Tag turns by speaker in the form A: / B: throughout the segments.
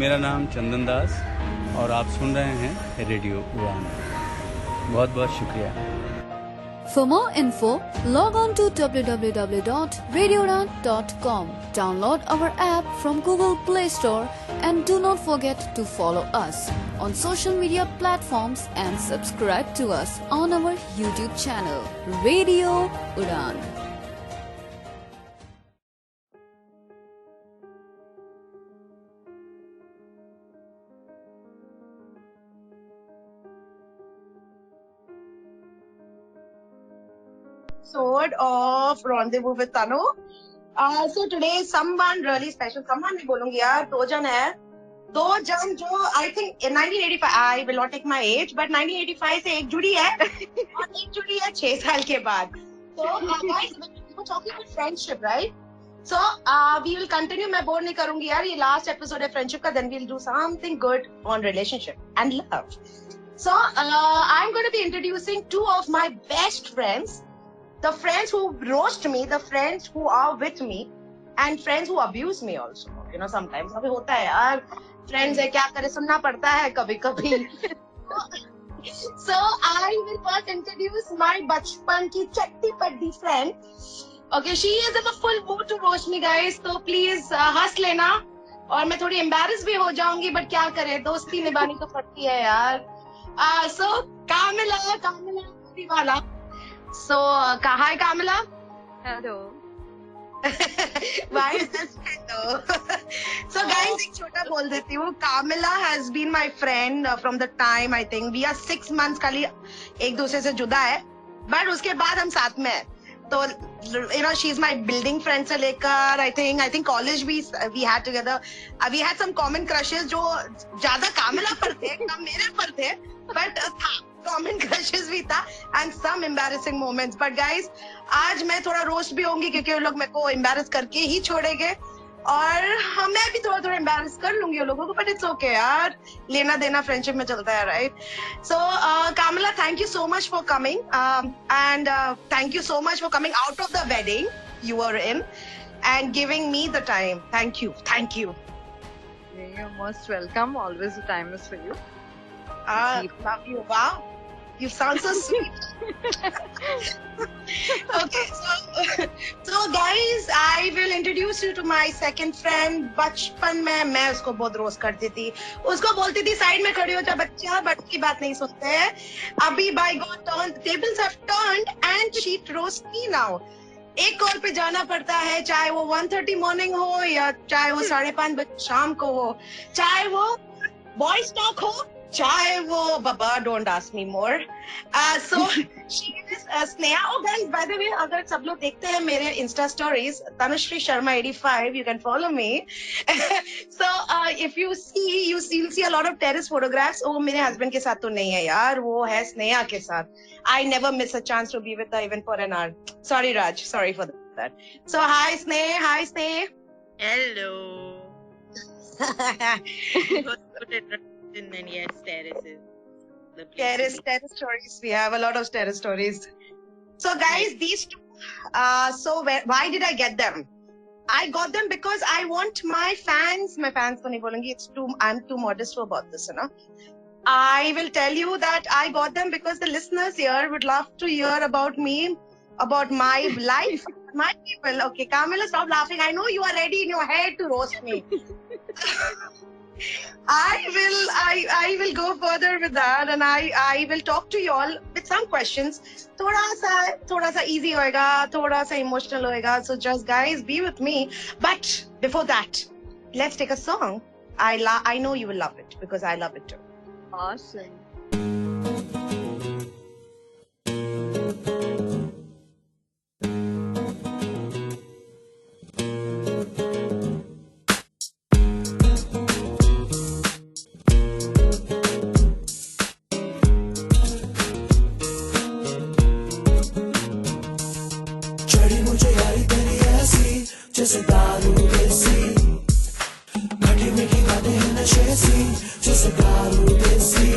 A: मेरा नाम चंदन दास और आप सुन रहे हैं रेडियो उड़ान। बहुत बहुत शुक्रिया।
B: For more info, log on to www.radioudan.com. Download our app from Google Play Store and do not forget to follow us on social media platforms and subscribe to us on our YouTube channel, Radio Udan.
C: Episode of Rendezvous with Tanu. So today someone really special, someone नहीं बोलूँगी यार, दो जन है, दो जन जो I think in 1985, I will not take my age, but 1985 से एक जुड़ी है और एक जुड़ी है 6 साल के बाद. So guys, we were talking about friendship, right? So we will continue. मैं बोर नहीं करूँगी यार, ये last episode है friendship का, then we'll do something good on relationship and love. So I'm going to be introducing two of my best friends. The friends who roast me, the friends who are with me, and friends who abuse me also. You know, sometimes अभी होता है यार, friends है, क्या करे, सुनना पड़ता है कभी कभी. So I will first introduce my बचपन की चट्टी पड्डी friend. Okay, she is in a full mood to roast me, guys. So please हंस लेना. और मैं थोड़ी embarrassed भी हो जाऊंगी, but क्या करे, दोस्ती निभानी तो पड़ती है यार. So Kamila Diwala. So, hi Kamila.
D: Hello.
C: Why is this hello? So guys, एक छोटा बोल देती हूँ. Kamila has been my friend from the time I think we are 6 months खाली एक दूसरे से जुदा है, but उसके बाद हम साथ में हैं. तो you know, she's my building friend से लेकर I think college we had together. We had some common crushes जो ज़्यादा Kamila पर थे, कम मेरे पर थे, but common crushes भी था and some embarrassing moments. But guys, आज मैं थोड़ा रोस्ट भी होंगी क्योंकि वो लोग मेरे को embarrass करके ही छोड़ेंगे और मैं भी थोड़ा embarrass कर लूंगी उन लोगों को, but it's okay यार, लेना देना friendship में चलता है, right? So Kamila, thank you so much for coming and thank you so much for coming out of the wedding you were in and giving me the time. Thank you.
D: You're most welcome. Always the time is for you.
C: Love you. Wow. You sound so sweet. Okay, so guys, I will introduce you to my second friend. बचपन में मैं उसको बहुत roast करती थी, उसको बोलती थी साइड में खड़ी हो जा बच्चा, बट की बात नहीं सुनते हैं. अभी by God turned, tables have turned and she roast me now. एक कॉल पे जाना पड़ता है, चाहे वो 1:30 मॉर्निंग हो या चाहे वो 5:30 बजे शाम को हो, चाहे वो बॉयज टॉक हो, चाहे वो बाबा don't ask me more. So she is Sneha. Oh guys, by the way, अगर सब लोग देखते हैं मेरे Insta stories, Tanushree Sharma 85, you can follow me. So if you see, you'll see a lot of terrace photographs. वो मेरे हस्बैंड के साथ तो नहीं है यार, वो है स्नेहा के साथ. I never miss a chance to be with her even for an hour. Sorry Raj, sorry for that. So hi Sneh.
E: Hello. And then yes, terraces.
C: Terrace stories. We have a lot of terrace stories. So guys, these two. Why did I get them? I got them because I want my fans to nahi bolungi. I'm too modest about this, you know. I will tell you that I got them because the listeners here would love to hear about me, about my life, my people. Okay, Kamila, stop laughing. I know you are ready in your head to roast me. I will go further with that and I will talk to you all with some questions. थोड़ा सा easy होएगा, थोड़ा सा emotional होएगा. So just guys, be with me. But before that, let's take a song. I know you will love it because I love it too.
D: Awesome.
F: जैसे दारू देसी, खटी मीठी बातें हैं नशे सी, जैसे दारू देसी.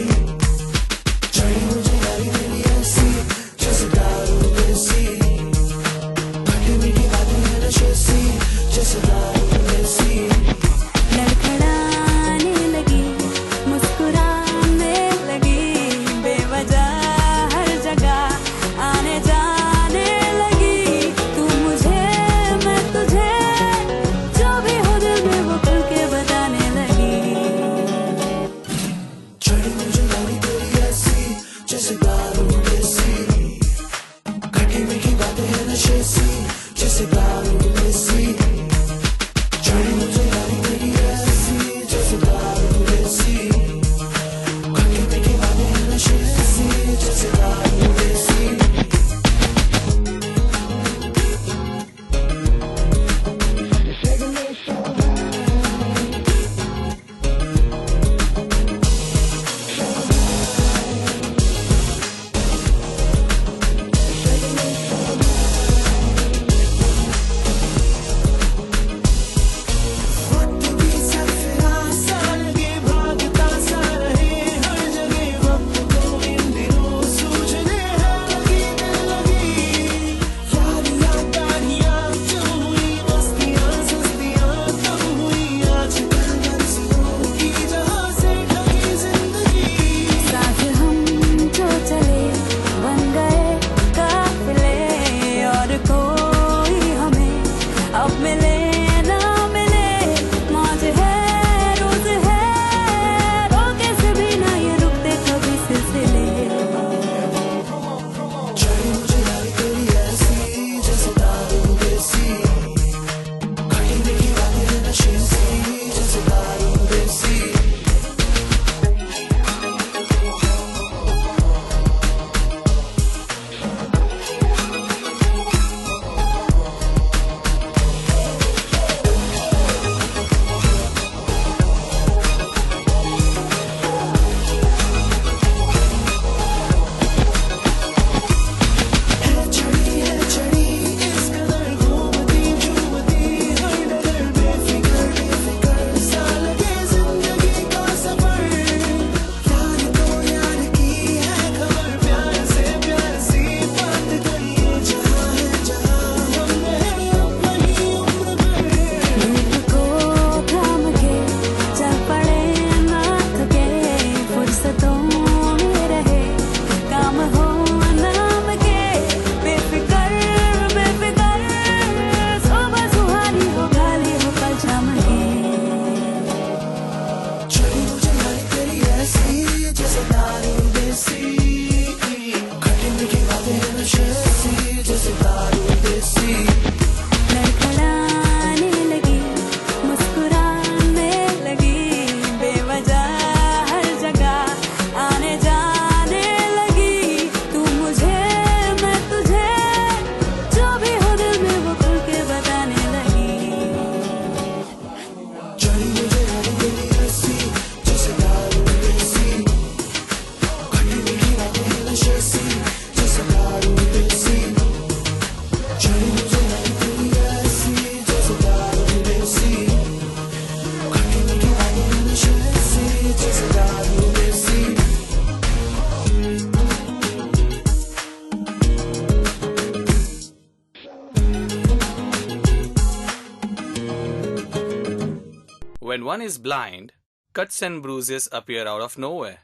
G: When one is blind, cuts and bruises appear out of nowhere.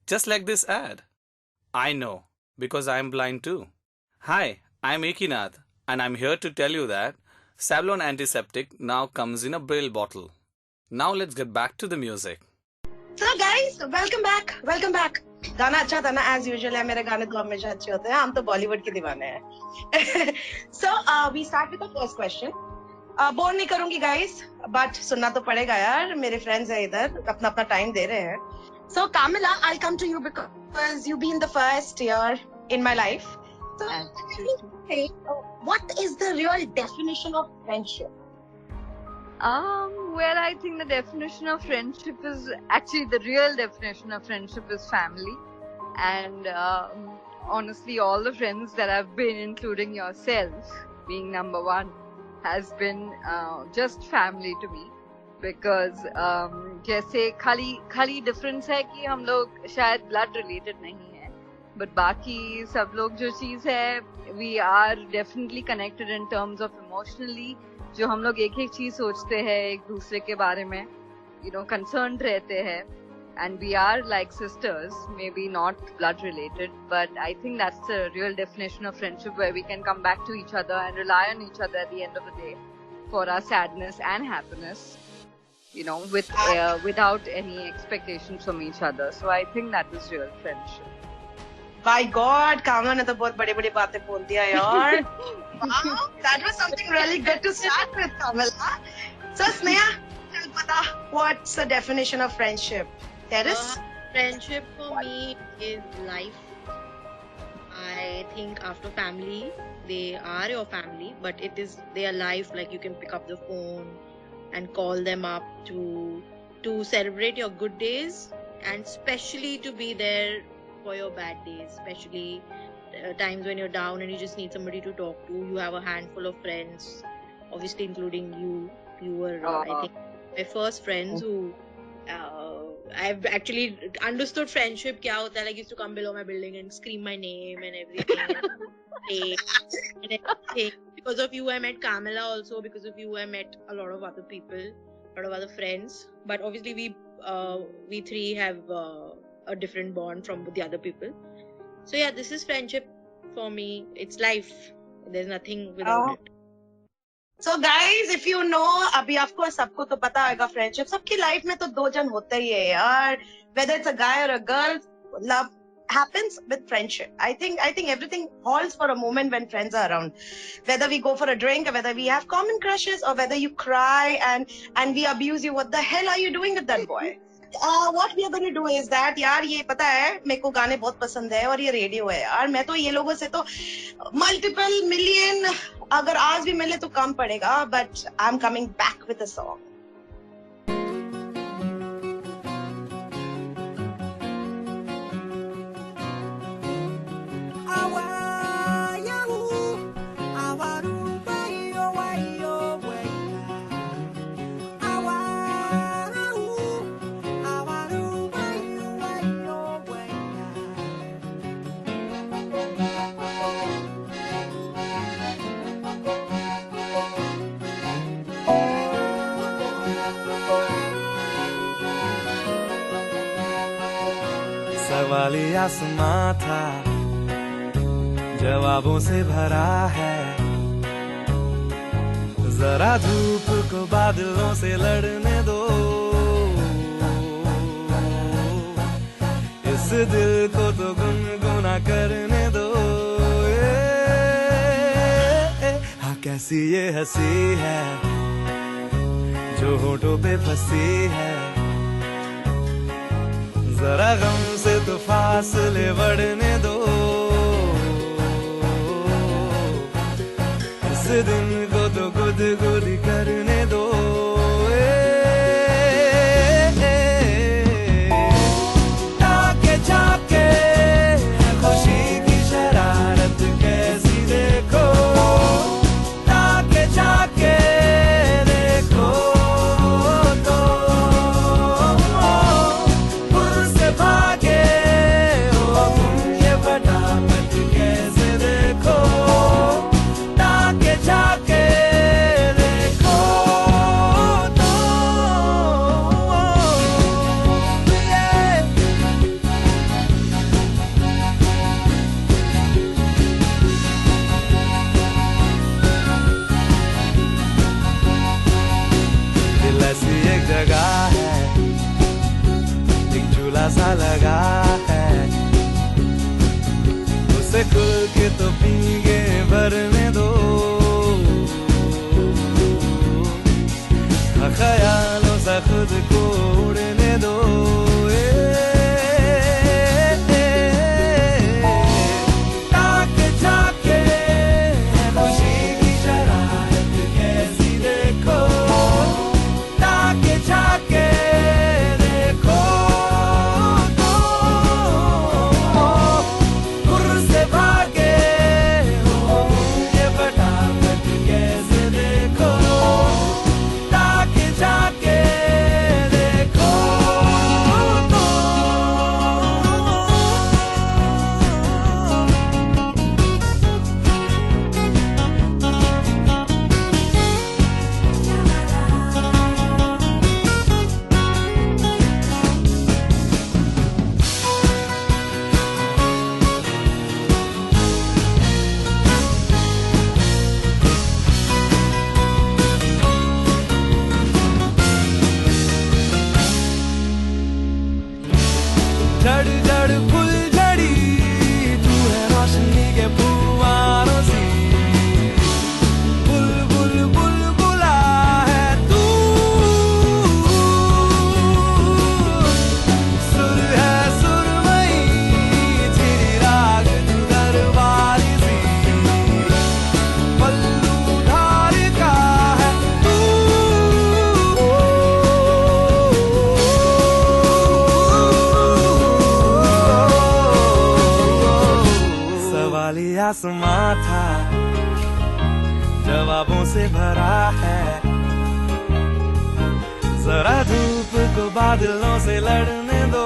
G: Just like this ad. I know, because I am blind too. Hi, I'm Ekinath, and I'm here to tell you that Savlon Antiseptic now comes in a Braille bottle. Now let's get back to the music.
C: So guys, welcome back. Welcome back. गाना अच्छा था ना, as usual है. मेरे गाने तो हमेशा अच्छे होते हैं. हम तो बॉलीवुड के दीवाने हैं. So we start with the first question. Bore नहीं करूंगी guys, but सुनना तो पड़ेगा यार. मेरे friends हैं इधर, अपना अपना time दे रहे हैं. So Kamila, I'll come to you because you've been the first year in my life. So what is the real definition of friendship?
D: Well, I think the definition of friendship is actually the real definition of friendship is family. And honestly, all the friends that I've been, including yourself, being number one, has been just family to me. Because जैसे खाली difference है कि हम लोग शायद blood related नहीं है, but बाकी सब लोग जो चीज़ है, we are definitely connected in terms of emotionally. जो हम लोग एक चीज सोचते हैं एक दूसरे के बारे में, concerned रहते हैं, and we are like sisters, maybe not blood related, but I think that's the real definition of friendship, where we can come back to each other and rely on each other at the end of the day for our sadness and happiness, without any expectations from each other. So I think that is real friendship.
C: My God, Kamala ने तो बहुत बड़ी-बड़ी बातें बोल दिया यार. Wow, that was something really good to start with, Kamala. So Sneha, tell me what's the definition of friendship? Terrace?
E: Friendship for me is life. I think after family, they are your family, but they are life. Like you can pick up the phone and call them up to celebrate your good days, and especially to be there for your bad days, especially times when you're down and you just need somebody to talk to. You have a handful of friends, obviously including you. You were, I think, my first friends who I've actually understood friendship kya hota hai. Like, used to come below my building and scream my name and everything. and everything. Because of you, I met Kamala also. Because of you, I met a lot of other people, a lot of other friends. But obviously, we three have a different bond from the other people. So yeah, this is friendship for me. It's life. There's nothing without it.
C: So guys, if you know, अभी आपको सबको तो पता होगा friendship. सबकी life में तो दो जन होते ही है यार. Whether it's a guy or a girl, love happens with friendship. I think everything halts for a moment when friends are around. Whether we go for a drink, or whether we have common crushes, or whether you cry and we abuse you. What the hell are you doing with that boy? What we are going to do is that, यार ये पता है मेरे को गाने बहुत पसंद है और ये रेडियो है यार. मैं तो ये लोगों से तो multiple million अगर आज भी मिले तो कम पड़ेगा. But I'm coming back with a song.
F: सवाली आसमां था, जवाबों से भरा है. जरा धूप को बादलों से लड़ने दो, इस दिल को तो गुनगुना करने दो. हाँ कैसी ये हंसी है जो होठों पे फंसी है. जरा गम से तो फासले बढ़ने दो, इस दिन को तो गुदगुद करने दो. ताके झाके खुशी की शरारत कैसी देखो, ताके झाके देखो तो भागे हो तुम ये फटाफट कैसे देखो, ताके झाके देखो. खुद को उड़ने दो ताके जाके खुशी की शरारत कैसी देखो ताके जाके देखो तो गुर से भागे हो ये फटाफट कैसे देखो ताके जाके देखो तो जड़ जड़ फुलझड़ी तू है रोशनी के फुवारों सी बुलबुल बुलबुला है तू सुर है सुरमई तेरी राग तू दरबारी सी पल्लू धार का है तू सवाल ये आसमां था जवाबों से भरा है जरा धूप को बादलों से लड़ने दो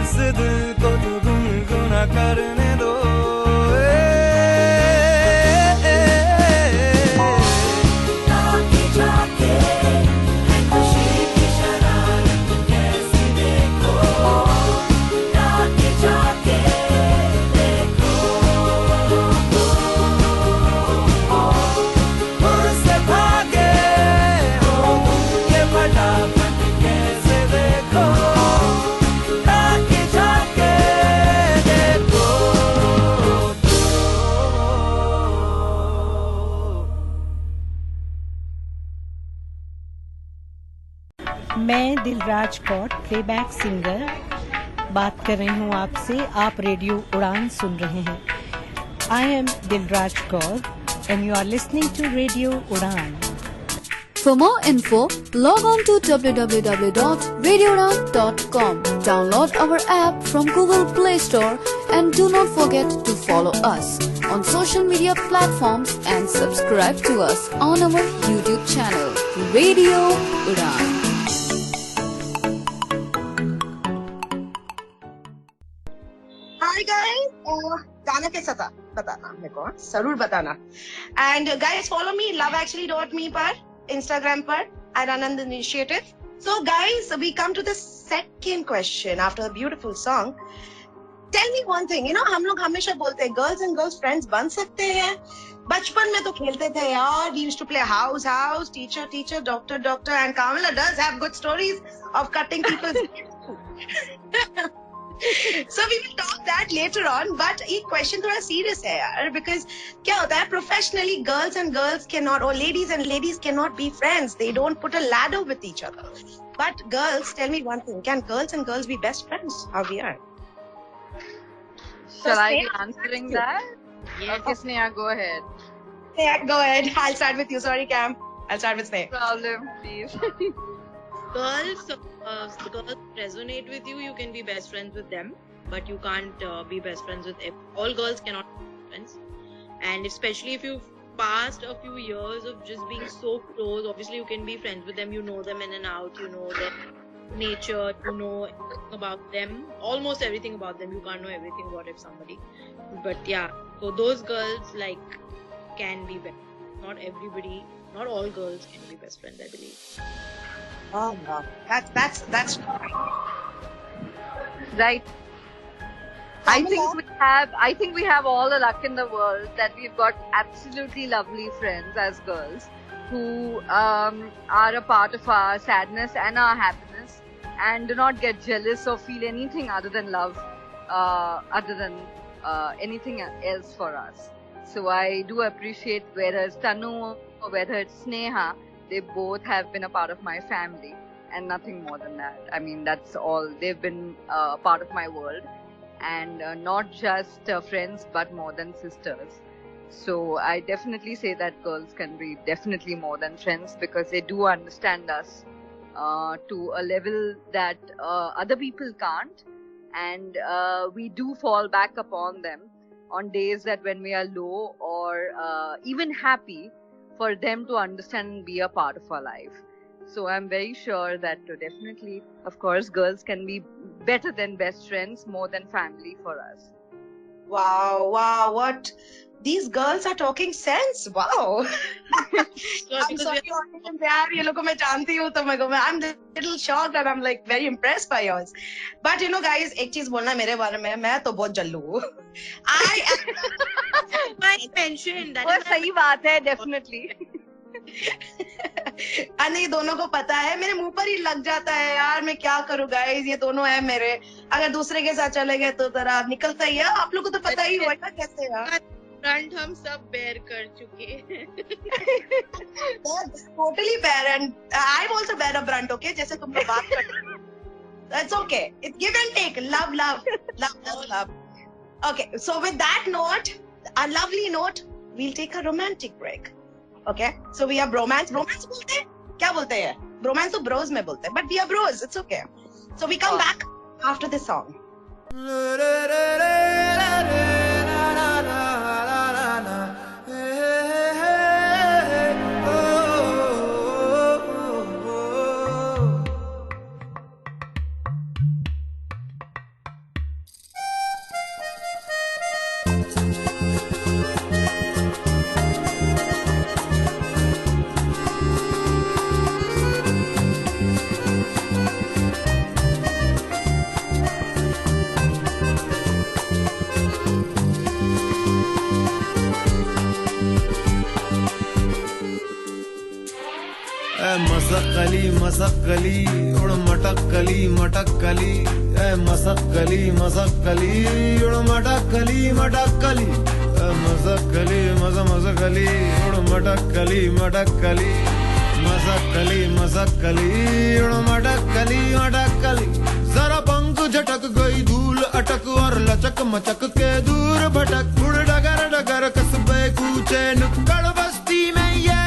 F: इस दिल को तो गुनगुना करने दो ताके जाके खुशी की शरारत कैसी देखो ताके जाके देखो गुर से भागे हो ये फटाफट कैसे देखो ताके जाके देखो
H: मैं दिलराज कौर प्लेबैक सिंगर बात कर रही हूँ आपसे। आप रेडियो उड़ान सुन रहे हैं। I am Dilraj Kaur and you are listening to radio Udaan.
B: For more info, log on to www.radioudan.com. Download our app from Google Play Store and do not forget to follow us on social media platforms and subscribe to us on our YouTube channel, Radio Udan.
C: Hi guys, गाना कैसा था बताना मेरे को, जरूर बताना. And guys, follow me loveactually.me पर Instagram पर at Anand Initiative. So guys, we come to the second question after a beautiful song. Tell me one thing, हम लोग हमेशा बोलते हैं girls and girls friends बन सकते हैं. बचपन में तो खेलते थे यार. We used to play house, teacher, doctor, and Kamala does have good stories of cutting people's So we will talk that later on, but ये question थोड़ा serious है यार, because क्या होता है, professionally girls and girls cannot, or ladies and ladies cannot be friends. They don't put a ladder with each other. But girls, tell me one thing, can girls and girls be best friends? How we are?
D: Shall I be answering that?
E: Yes.
D: Okay, Sneha, go ahead.
C: Yeah, go ahead. I'll start with you. Sorry, Cam. I'll start with Sneha.
D: Problem, please.
E: Girls resonate with you, you can be best friends with them, but you can't be best friends with all girls cannot be friends. And especially if you've passed a few years of just being so close, obviously you can be friends with them, you know them in and out, you know their nature, you know everything about them, almost everything about them. You can't know everything about somebody, but yeah, so those girls can be best. Not everybody, not all girls can be best friends, I believe.
C: Oh wow, that's
D: Right. I think we have all the luck in the world that we've got absolutely lovely friends as girls who are a part of our sadness and our happiness, and do not get jealous or feel anything other than love, other than anything else for us. So I do appreciate, whereas Tanu or whether it's Sneha, they both have been a part of my family and nothing more than that. I mean, that's all. They've been a part of my world, and not just friends, but more than sisters. So I definitely say that girls can be definitely more than friends, because they do understand us to a level that other people can't, and we do fall back upon them on days that when we are low or even happy, for them to understand and be a part of our life. So I'm very sure that definitely, of course, girls can be better than best friends, more than family for us.
C: Wow, what? These girls are talking sense. Wow. I'm sorry, audience, yaar, ये लोगों को मैं जानती हूँ तो I'm a little shocked and I'm like very impressed by yours. But you know, guys, एक चीज बोलना मेरे बारे में, मैं तो बहुत जल्लू हूँ.
E: I mentioned that.
D: वो सही बात है, definitely.
C: नहीं, दोनों को पता है, मेरे मुंह पर ही लग जाता है यार, मैं क्या करूँ गाइस, ये दोनों है मेरे. अगर दूसरे के साथ चले गए तो जरा निकलता ही है. आप लोगों को तो पता ही होगा कैसे यार.
E: फ्रंट हम सब बेयर कर चुके हैं.
C: Totally bear, and I'm also bear a brunt, okay? जैसे तुम लोग बात कर रहे हो. That's okay. It's give and take. Love. Okay, so with that note, a lovely note, we'll take a romantic break. Okay, so we are bromance बोलते हैं? क्या बोलते हैं? Bromance तो bros में बोलते हैं, but we are bros. It's okay. So we come back after this song.
F: Masakkali उड़ मटक्कली ए मसक्कली उड़ मटक्कली ए मसक्कली उड़ मटक्कली मसक्कली उड़ मटक्कली. जरा पंख झटक गई, धूल अटक और लचक मचक के दूर भटक. उड़ डगर कस्बे कूचे नुक्कड़ बस्ती में ये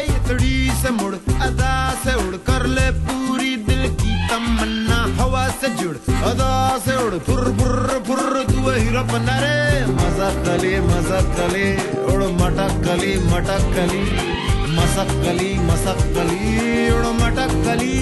F: इतड़ी से मुड़, अदा से उड़ कर ले पूरी दिल की तमन्ना. हवा से जुड़, अदा से उड़, फुर तू वही रपना रे. मसक्कली उड़ मटक्कली मसक्कली उड़ मटक्कली.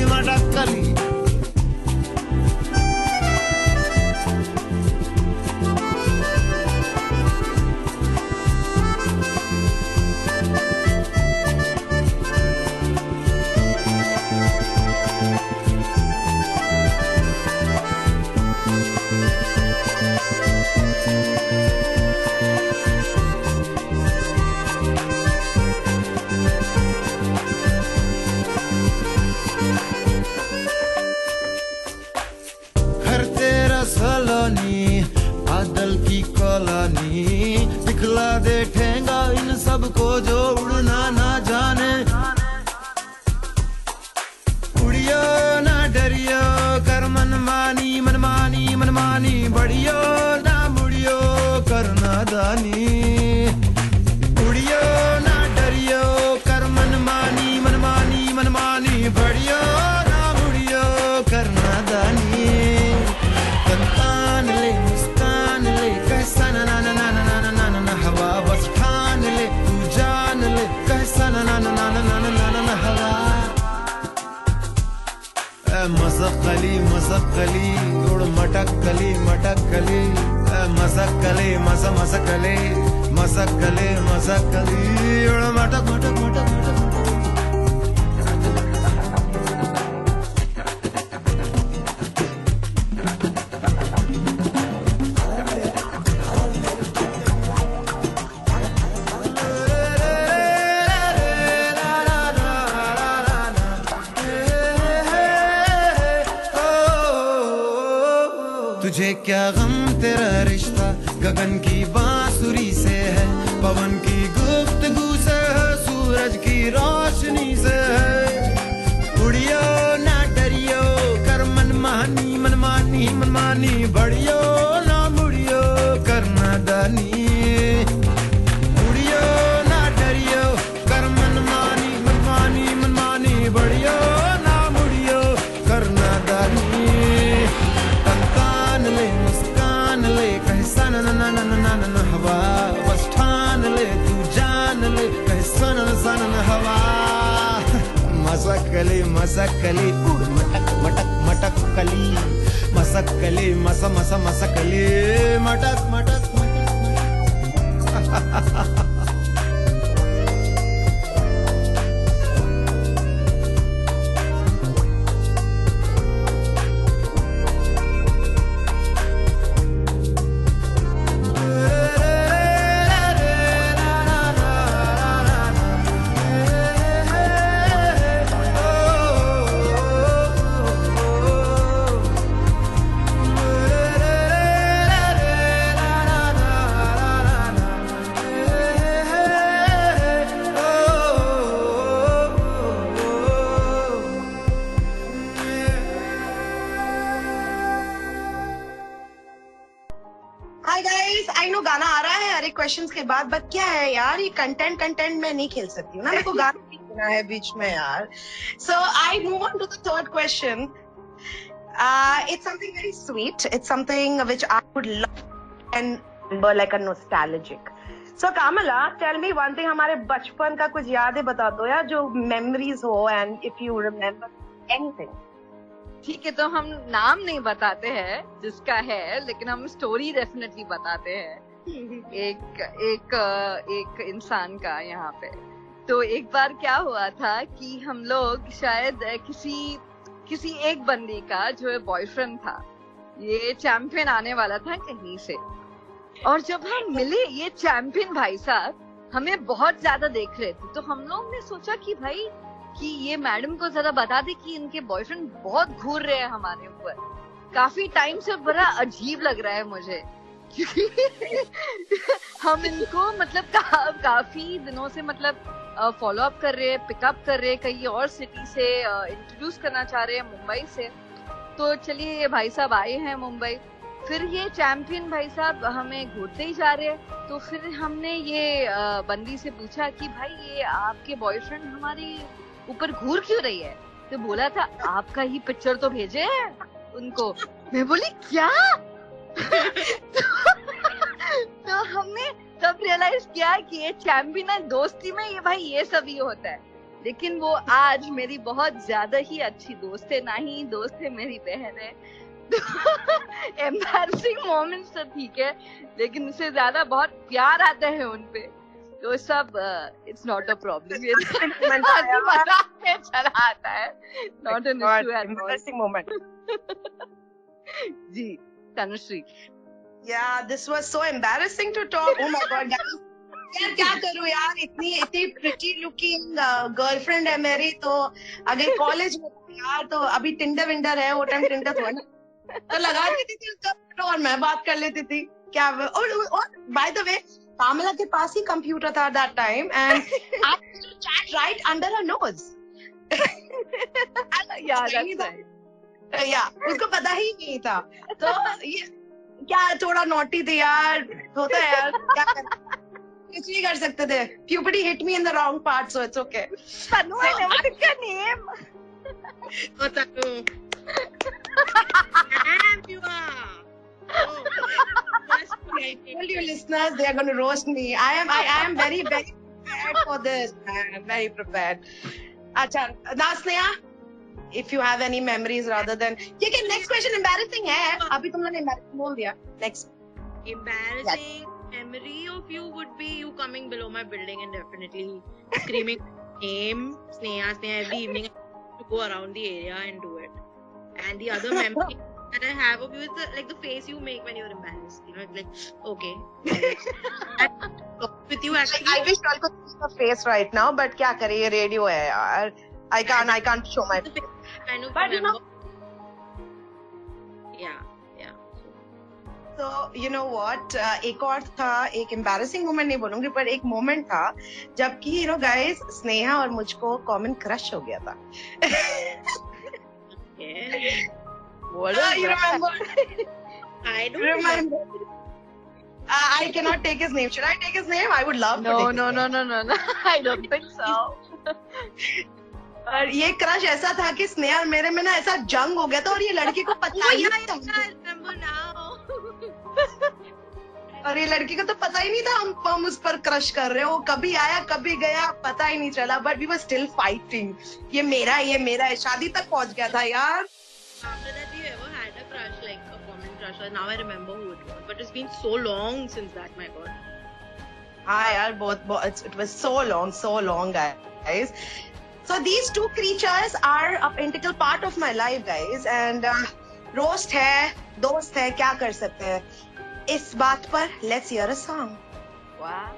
F: बादल की कॉलोनी दिखला दे ठेंगा इन सबको जो उड़ना ना जाने. उड़ियो ना डरियो कर मनमानी बढ़ियो ना मुड़ियो कर नादानी. उड़ियो ना डरियो कर मनमानी बढ़ियो ना मुड़ियो कर नादानी. मुस्कान ले कैसा ना हवा बस ठान ले, तू जान ले कैसा ना हवा. मसक्कली उड़ मटक्कली मसक्कली उड़ मटक. तुझे क्या गम तेरा रिश्ता गगन की बांसुरी से है, पवन की गुफ्तगू से है, सूरज सूरज की रोशनी से है। उड़ियो ना डरियो कर मनमानी मनमानी मनमानी, बढ़ियो ना मुड़ियो करना दानी। उड़ियो ना डरियो कर मनमानी मनमानी मनमानी, बढ़ियो ना मुड़ियो करना दानी। तन ले मुस्कान ले कहे सन न न न न न हवा, बस ठान ले तू जान ले कहे सन सन हवा। मसकली मसकली उड़ मटक मटक मटक कली, मसकली मस मस मसकली मटक मटक मटक।
C: हाय गाइस, आई नो गाना आ रहा है हर एक क्वेश्चंस के बाद, बट क्या है यार, ये कंटेंट मैं नहीं खेल सकती हूँ ना, मेरे को गाना भी सुनना है बीच में यार। So I move on to the third question. It's something very sweet, it's something which I would love and remember like a nostalgic. So Camila, tell me one thing, हमारे बचपन का कुछ यादें बता दो यार, जो मेमोरीज हो, and if you remember anything.
D: ठीक है, तो हम नाम नहीं बताते हैं जिसका है, लेकिन हम स्टोरी डेफिनेटली बताते हैं एक इंसान का यहाँ पे। तो एक बार क्या हुआ था कि हम लोग शायद किसी एक बंदी का जो है बॉयफ्रेंड था, ये चैंपियन आने वाला था कहीं से, और जब हम मिले ये चैंपियन भाई साहब हमें बहुत ज्यादा देख रहे थे, तो हम लोग ने सोचा कि भाई कि ये मैडम को जरा बता दे कि इनके बॉयफ्रेंड बहुत घूर रहे हैं हमारे ऊपर, काफी टाइम से बड़ा अजीब लग रहा है मुझे, क्योंकि हम इनको मतलब काफी दिनों से मतलब फॉलो अप कर रहे हैं, पिकअप कर रहे हैं कहीं और सिटी से, इंट्रोड्यूस करना चाह रहे हैं मुंबई से। तो चलिए ये भाई साहब आए हैं मुंबई, फिर ये चैंपियन भाई साहब हमें घूरते ही जा रहे हैं। तो फिर हमने ये बंदी से पूछा कि भाई ये आपके बॉयफ्रेंड हमारी ऊपर घूर क्यों रही है? तो बोला था आपका ही पिक्चर तो भेजे है उनको। मैं बोली क्या? तो हमने तब रियलाइज किया कि ये चैंपियन है, दोस्ती में ये भाई ये सब ही होता है। लेकिन वो आज मेरी बहुत ज्यादा ही अच्छी दोस्त है, ना ही दोस्त है मेरी बहन है। एम्बैरसिंग मोमेंट्स तो ठीक है, लेकिन उससे ज्यादा बहुत प्यार आता है उनपे, तो सब इट्स नॉट अ प्रॉब्लम। ये मजाक में चला आता है, not an issue at
C: embarrassing moment.
D: जी Tanushree,
C: Yeah, this was so embarrassing to talk. Oh my God, guys. यार क्या करूँ यार, इतनी प्रिटी लुकिंग गर्लफ्रेंड है मेरी, तो अगर कॉलेज में यार तो अभी टिंडर विंडर है, वो टाइम टिंडर थोड़ा तो लगा देती थी उसका फोटो और मैं बात कर लेती थी क्या। और बाय द वे कामला के पास ही कंप्यूटर था that time, and I used to chat right under her nose. या उसको पता ही नहीं था, तो ये क्या थोड़ा नोटी थी यार, होता है यार, क्या कुछ नहीं कर सकते थे। Puberty hit me in the wrong part, so it's okay.
D: Tanu, I never took your name.
E: Oh, Tanu. Damn, you are. Oh,
C: I told you, listeners, they are going to roast me. I am very, very prepared for this. I am very prepared. अच्छा, now Sneha, if you have any memories rather than, ये क्या next question embarrassing है, अभी तुम लोगों ने embarrassing बोल दिया। Next.
E: Embarrassing memory of you would be you coming below my building and definitely screaming name Sneha every evening to go around the area and do it. And the other memory that I have of you is like the face you make when you're embarrassed. You know, it's like okay. With you actually.
C: I wish I could see your face right now, but क्या करे, ये radio है यार. I can't show my face.
E: Kind of
C: but
E: remember. Yeah.
C: तो you know what, एक और था, एक एम्बैरेसिंग मोमेंट नहीं बोलूंगी पर एक मोमेंट था जबकि यू नो गाइस स्नेहा और मुझको कॉमन क्रश हो गया था.
D: What is
C: You
D: that?
C: remember?
E: I don't
C: Remember? I cannot take his name. Should I take his name? I would love to
D: No,
C: take
D: no,
C: his
D: no,
C: name.
D: no, no, no. I don't think so.
C: और ये crush ऐसा था कि स्नेहा और मेरे में ना ऐसा जंग हो गया था और ये लड़की को पता ही नहीं था.
E: I remember now.
C: और ये लड़की को तो पता ही नहीं था हम उस पर क्रश कर रहे हो. कभी आया कभी गया पता ही नहीं चला. But we were still fighting. ये मेरा है. शादी तक पहुंच गया था यार.
E: After that, we ever had a crush, like a common crush. Now I remember who it was, but it's been so long since that. My God.
C: हाँ यार बहुत it was so long guys. So these two creatures are a integral part of my life guys, and roast है, दोस्त है, क्या कर सकते हैं. इस बात पर let's hear a song.
D: Wow.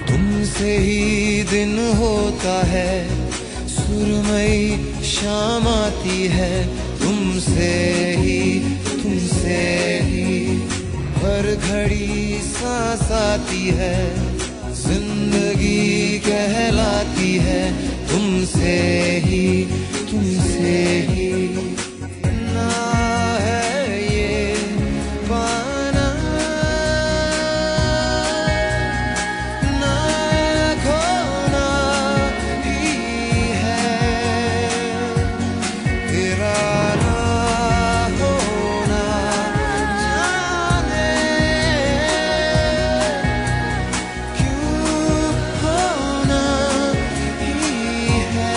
F: तुमसे ही दिन होता है, सुरमई शाम आती है, तुमसे ही हर घड़ी सांस आती है, जिंदगी कहलाती है, तुमसे ही ना है ये पाना ना खोना ही है, तेरा ना होना जाने क्यों होना ही है.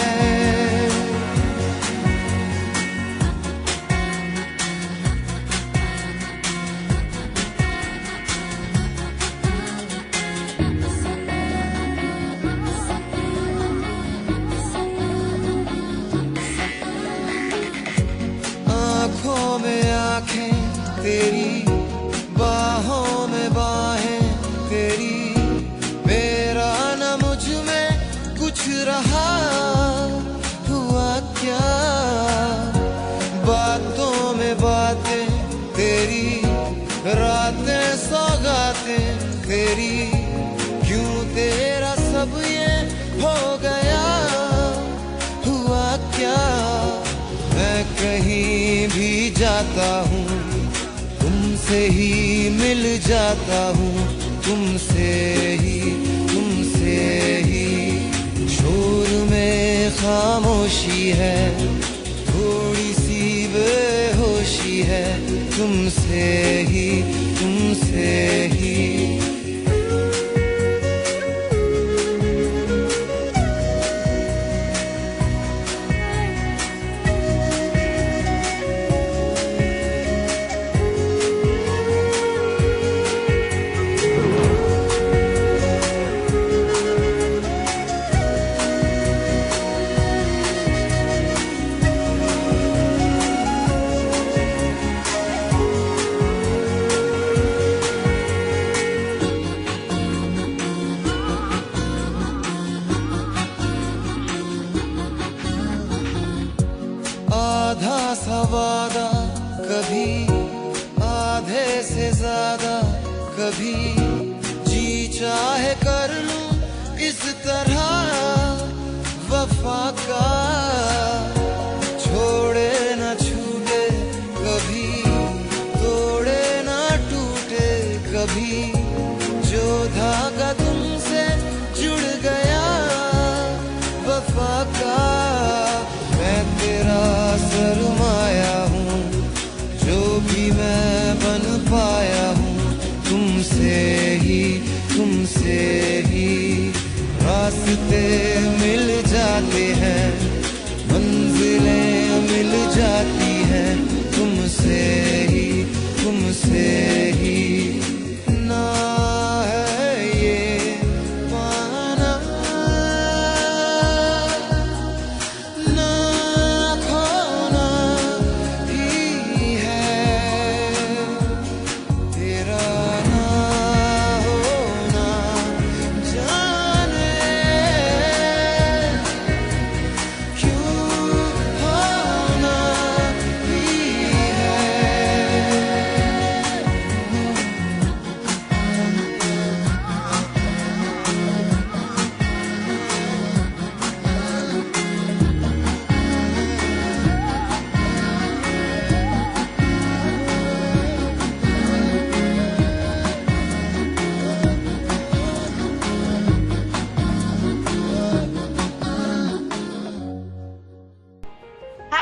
F: आँखों में आँखें तेरी, बाहों में बाहें तेरी, मेरा न मुझ में कुछ रहा, हुआ क्या बातों में बातें तेरी, रातें सौगातें तेरी, क्यों तेरा सब ये हो गया, हुआ क्या. मैं कहीं भी जाता हूँ, तुमसे ही मिल जाता हूँ, तुमसे ही शोर में खामोशी है, थोड़ी सी बेहोशी है, तुमसे ही आधा सा वादा कभी, आधे से ज्यादा कभी, जी चाहे कर लूं इस तरह वफा का, छोड़े न छूटे कभी, तोड़े न टूटे कभी.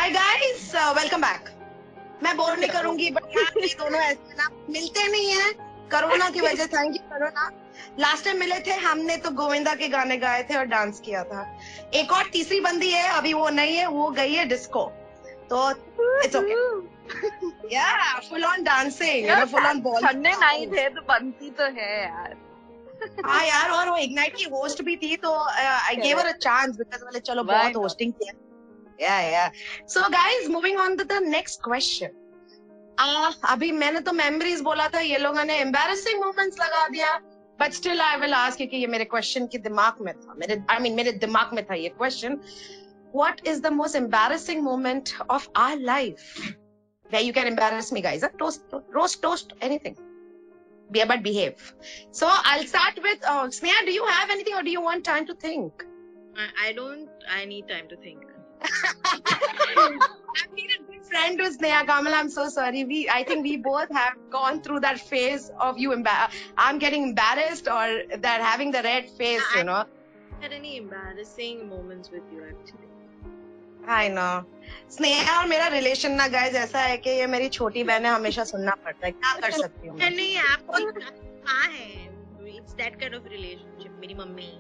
C: Hi guys, welcome back. मैं बोर नहीं करूंगी, बट ये दोनों ऐसे ना मिलते नहीं है कोरोना की वजह। Thank you corona. Last time मिले थे हमने तो गोविंदा के गाने गाए थे और डांस किया था। एक और तीसरी बंदी है, अभी वो नहीं है, वो गई है डिस्को, तो इट्स ओके। या full on dancing, full on ball.
D: Sunday night है तो बनती तो है यार।
C: हाँ यार, और वो इग्नाइट की होस्ट भी थी, तो I gave her a chance because वाले चलो बहुत होस्टिंग किया। Yeah. So guys, moving on to the next question. अभी मैंने तो मेमोरीज बोला था, ये लोगों ने embarrassing moments लगा दिया, but still I will ask, क्योंकि ये मेरे क्वेश्चन के दिमाग में था, मेरे दिमाग में था ये question. What is the most embarrassing moment of our life where you can embarrass me, guys? Toast, anything. But behave. So I'll start with Sneha. Do you have anything, or do you want time to think?
E: I don't. I need time to think.
C: I've been a good friend to Sneha Kamal. I'm so sorry. I think we both have gone through that phase of you I'm getting embarrassed, or that having the red face, you know.
E: I had any embarrassing moments with you actually.
C: I know. Sneha और मेरा relation ना guys ऐसा है कि ये मेरी छोटी बहन है, हमेशा सुनना पड़ता है, क्या कर सकती हूँ।
E: नहीं, आपको कहाँ है? It's that kind of relationship. मेरी मम्मी।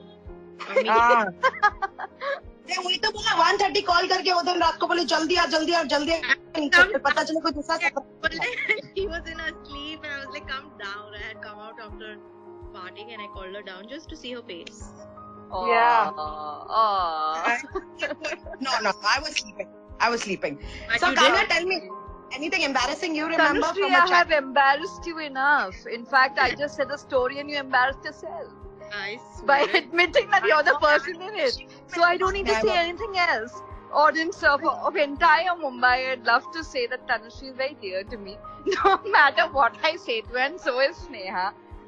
C: वही तो बोला 1:30 कॉल करके वो दिन रात को बोले जल्दी आ, पता चले कोई दूसरा।
E: He was in her sleep and I was like, come down. I had come out after partying and I called her down just to see her face.
C: Yeah. No, I was sleeping. So Kamala, tell me anything embarrassing you remember
D: Tanushree,
C: from a
D: I have embarrassed you enough. In fact, I just said a story and you embarrassed yourself. By admitting that you're the person in it. So I don't need to say anything else. Audience of entire Mumbai, I'd love to say that Tanushree is very dear to me. No matter what I say to her, and so is Sneha.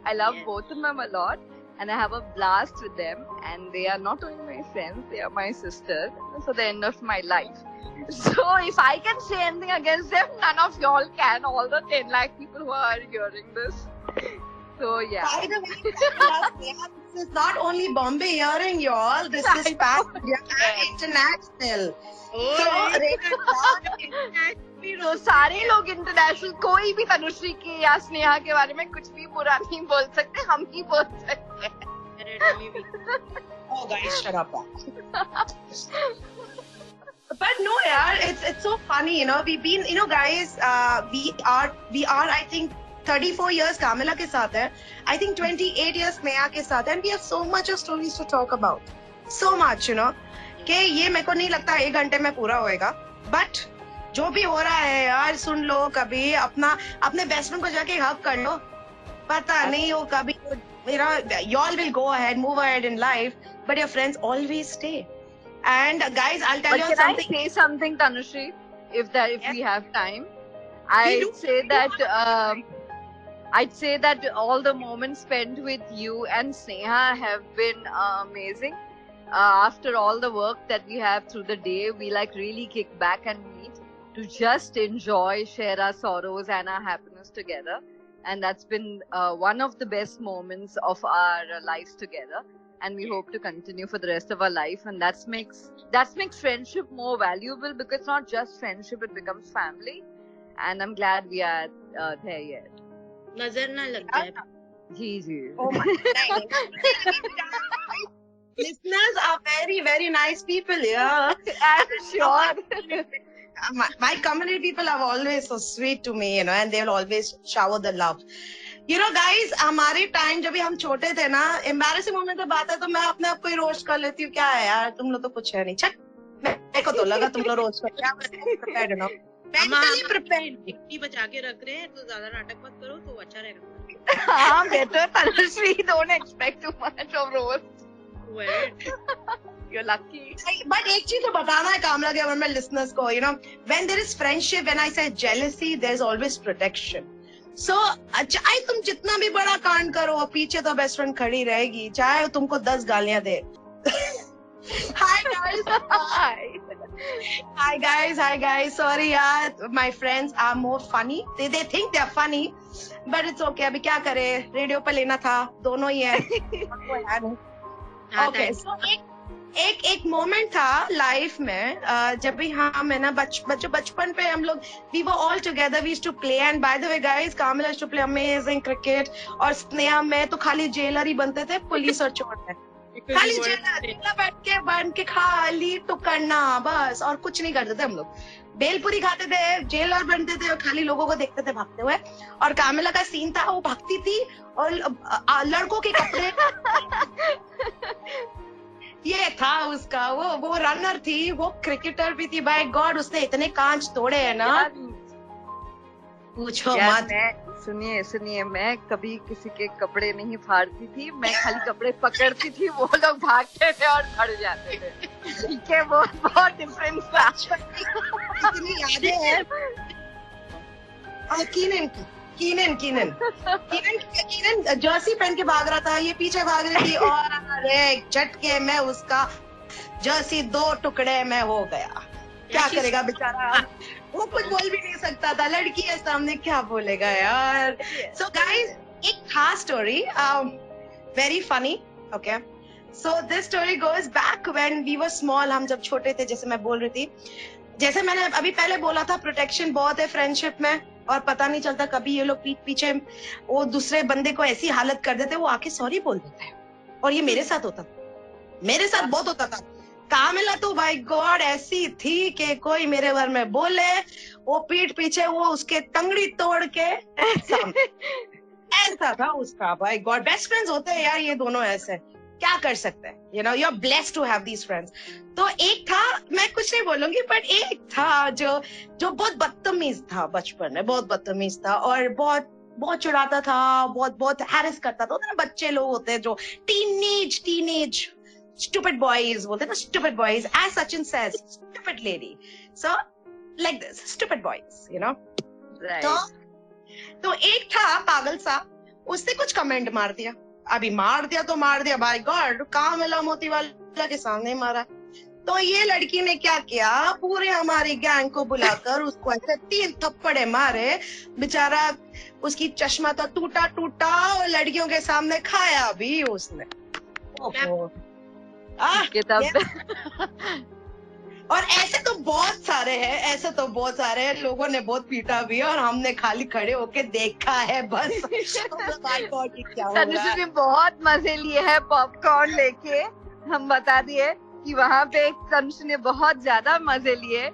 D: I love both of them a lot. And I have a blast with them. And they are not only my friends, they are my sisters. For the end of my life. So if I can say anything against them, none of y'all can. All the 10 lakh people who are hearing this. So yeah.
C: By the way, this is not only Bombay hearing y'all. This is international.
D: तो सारे लोग international, कोई भी तनुश्री की या स्नेहा के बारे में कुछ भी बुरा नहीं बोल सकते, हम ही बोल सकते हैं।
C: Oh guys, shut up. But no, yaar, it's so funny, you know. We've been, you know, guys, we are, I think, 34 years Kamala के साथ है, I think 28 years Sneha के साथ है, and we have so much of stories to talk about, so much, you know, कि ये मेरे को नहीं लगता 1 घंटे में पूरा होएगा, but जो भी हो रहा है यार सुन लो, कभी अपने बेस्ट फ्रेंड को जाके हग कर लो, पता नहीं हो कभी, you know, y'all will go ahead, move ahead in life, but your friends always stay. And guys, I'll tell you something.
D: Can I say something, Tanushree? If we have time, I'd say that all the moments spent with you and Sneha have been amazing. After all the work that we have through the day, we like really kick back and meet to just enjoy, share our sorrows and our happiness together. And that's been one of the best moments of our lives together. And we hope to continue for the rest of our life. And that makes friendship more valuable, because it's not just friendship, it becomes family. And I'm glad we are there yet.
E: नजर ना लग जाए।
D: जी।
C: Oh my God. Listeners are very, very nice people, yeah.
D: I'm sure.
C: My community people are always so sweet to me, you know, and they'll always shower the love. You know, guys, हमारे time जब हम छोटे थे ना, embarrassing moment की बात है तो मैं अपने आप को ही रोस्ट कर लेती हूँ, क्या है यार, तुम लोग तो कुछ है नहीं, छट, मेरे को तो लगा तुम लोग रोस्ट कर, क्या prepared हो ना, mentally prepared,
E: इतनी बचा के रख रहे हैं तो ज्यादा नाटक मत करो तो अच्छा रहेगा।
D: हाँ, better, Tanushree, don't expect too much of roast.
E: Well,
D: you're lucky.
C: But एक चीज तो बताना है कामला के बारे में listeners को, you know, when there is friendship, when I say jealousy, there's always protection. So, चाहे तुम जितना भी बड़ा कांड करो, पीछे तो बेस्ट फ्रेंड खड़ी रहेगी, चाहे तुमको 10 गालियां दे। Hi guys. Sorry यार, my friends are more funny. They think they're funny, but it's okay. अभी क्या करे, रेडियो पे लेना था, दोनों ही है। Okay, so एक मोमेंट था लाइफ में जब भी हम है ना बचपन पे हम लोग we were all together we used to play and by the way guys Camila used to play amazing cricket और स्नेहा में तो खाली जेलर ही बनते थे पुलिस और चोर में खाली जेलर बैठ के खाली टुकड़ना बस और कुछ नहीं करते थे हम लोग बेलपुरी खाते थे जेलर बनते थे और खाली लोगों को देखते थे भागते हुए और कामिला का सीन था वो भागती थी और लड़कों के कपड़े ये था उसका वो रनर थी वो क्रिकेटर भी थी बाय गॉड उसने इतने कांच तोड़े हैं ना पूछो मत।
D: सुनिए मैं कभी किसी के कपड़े नहीं फाड़ती थी मैं खाली कपड़े पकड़ती थी वो लोग भागते थे और फट जाते थे ठीक है वो बहुत डिफरेंस था।
C: इतनी यादें हैं कीनन जर्सी पहन के भाग रहा था ये पीछे भाग रही थी और एक झटके में उसका जर्सी 2 टुकड़े में हो गया। क्या करेगा बेचारा वो कुछ बोल भी नहीं सकता था लड़की है सामने क्या बोलेगा यार। सो गाइस एक खास story very funny okay so this story goes back when we were small हम जब छोटे थे जैसे मैं बोल रही थी जैसे मैंने अभी पहले बोला था प्रोटेक्शन बहुत है फ्रेंडशिप में और पता नहीं चलता कभी ये लोग पीठ पीछे वो दूसरे बंदे को ऐसी हालत कर देते वो आके सॉरी बोल देते हैं और ये मेरे साथ होता मेरे साथ बहुत होता था। कामिला तो भाई गॉड ऐसी थी कि कोई मेरे बारे में बोले वो पीठ पीछे वो उसके टंगड़ी तोड़ के ऐसा था उसका भाई गॉड बेस्ट फ्रेंड्स होते हैं यार ये दोनों ऐसे क्या कर सकते हैं you know you are blessed to have these friends. तो एक था मैं कुछ नहीं बोलूंगी बट एक था जो बहुत बदतमीज था बचपन में बहुत बदतमीज था और बहुत चिढ़ाता था बहुत हैरेस करता था ना बच्चे लोग होते हैं जो टीनेज stupid boys बोलते हैं ना stupid boys as Sachin says stupid lady so like this stupid boys you know right. तो एक था पागल सा उसने कुछ कमेंट मार दिया अभी मार दिया भाई गॉड कामिला मोतीवाला के सामने मारा। तो ये लड़की ने क्या किया पूरे हमारी गैंग को बुलाकर उसको ऐसे 3 थप्पड़े मारे बेचारा उसकी चश्मा तो टूटा और लड़कियों के सामने खाया भी उसने और ऐसे तो बहुत सारे हैं लोगों ने बहुत पीटा भी है और हमने खाली खड़े होके देखा है बस।
D: तनुश्री ने बहुत मजे लिए हैं पॉपकॉर्न लेके हम बता दिए कि वहाँ पे तनुश्री ने बहुत ज्यादा मजे लिए